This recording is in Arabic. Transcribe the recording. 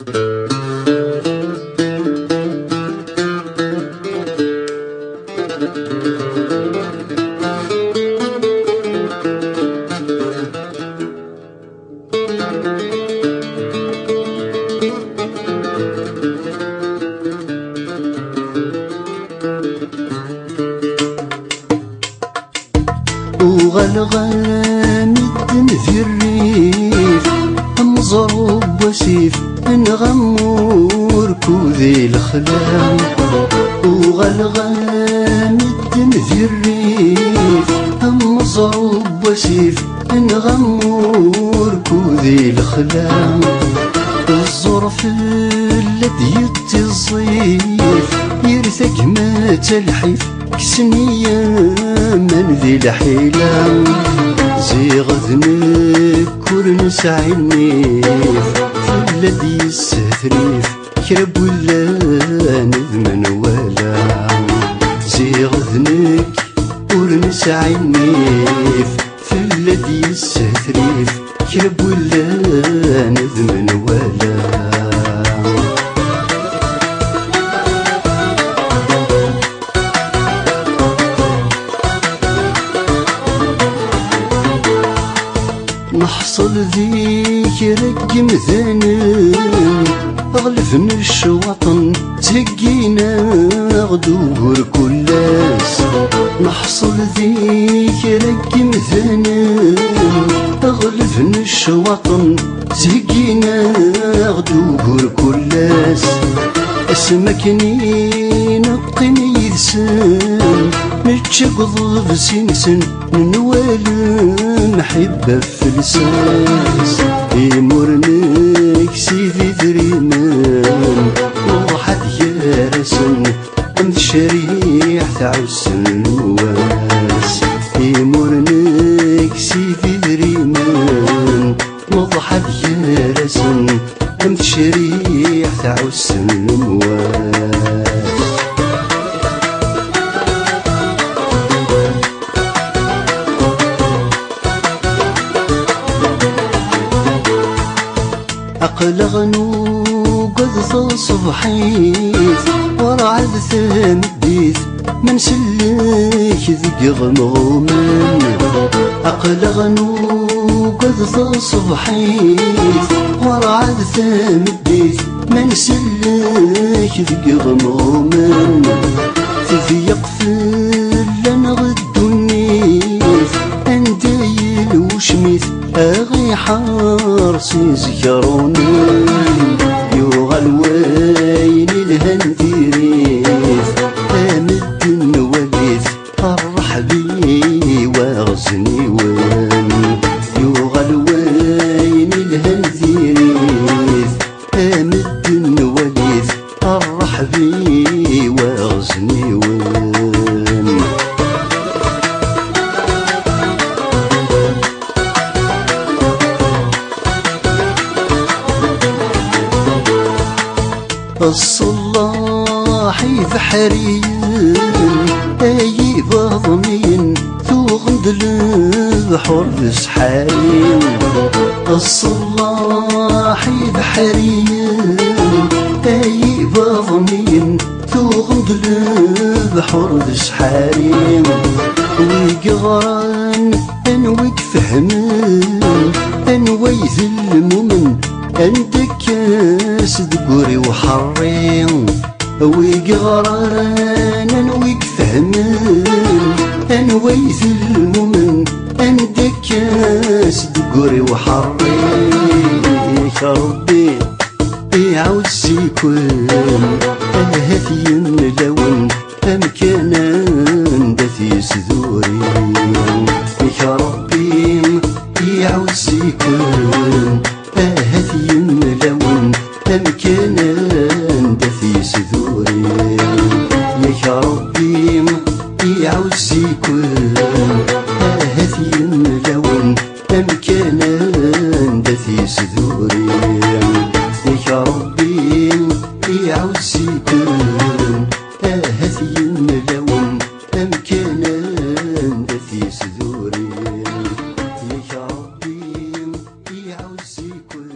وغلغل مدن في الريف مزروب وسيف نغمور كوذي الخلام. وغلغل مدن في الريف مزروب وسيف نغمور كوذي الخلام. الظرف الذي الصيف يرثق مات الحيف كسنية من ذي الحيلام. زيغ ذنك ورنسعي النيف في الذي يستثريف كرب ولا نذمن ولا. زيغ ذنك ورنسعي النيف في الذي يستثريف كرب ولا نذمن ولا. نحصل ذيك مثنى أغلفن الشواطن تهقينا غدور كلاس. نحصل ذيك مثنى أغلفن الشواطن تهقينا غدور كلاس. اسمكني نقني يدسن نتشقض بسنسن نوال محبة في لساس. يمرنك سيدي دريمان وضحت يا رسن أم شريح تعس النواس. يمرنك سيدي دريمان وضحت يا رسن أم شريح تعس النواس. أقلغنو قد صبحيت ورعد ثمديت من سلك ذق غمومن. أقلغنو قد صبحيت ورعد ثمديت من سلك ذق غمومن. تذيق فلن غدو النيف أندايل وشميت أغي حارسي زكروني. يوغل وين الهنديريث أمد النواليث الرحبي واغزني وين. يوغل وين الهنديريث أمد النواليث الرحبي واغزني وين. الصلاح بحرين اي بضمين ثوغند البحر بسحارين. الصلاح بحرين اي بضمين ثوغند البحر بسحارين. ويقغران انويك فهمان انويث المؤمن عندك كاس دقوري وحرين. ويقغران انويك فهمان انويث المؤمن عندك كاس دقوري وحرين. يا ربي يعود سيكون هاتي ملون امكانا دثي سذوري. يا ربي يعود سيكون هاتي ملون امكانا دثي سذوري. يا ربي يعود سيكون هاتي ملون امكانا دثي سذوري. يا ربي يعود سيكون هاتي ملون امكانا دثي سذوري. يا ربي يعود سيكون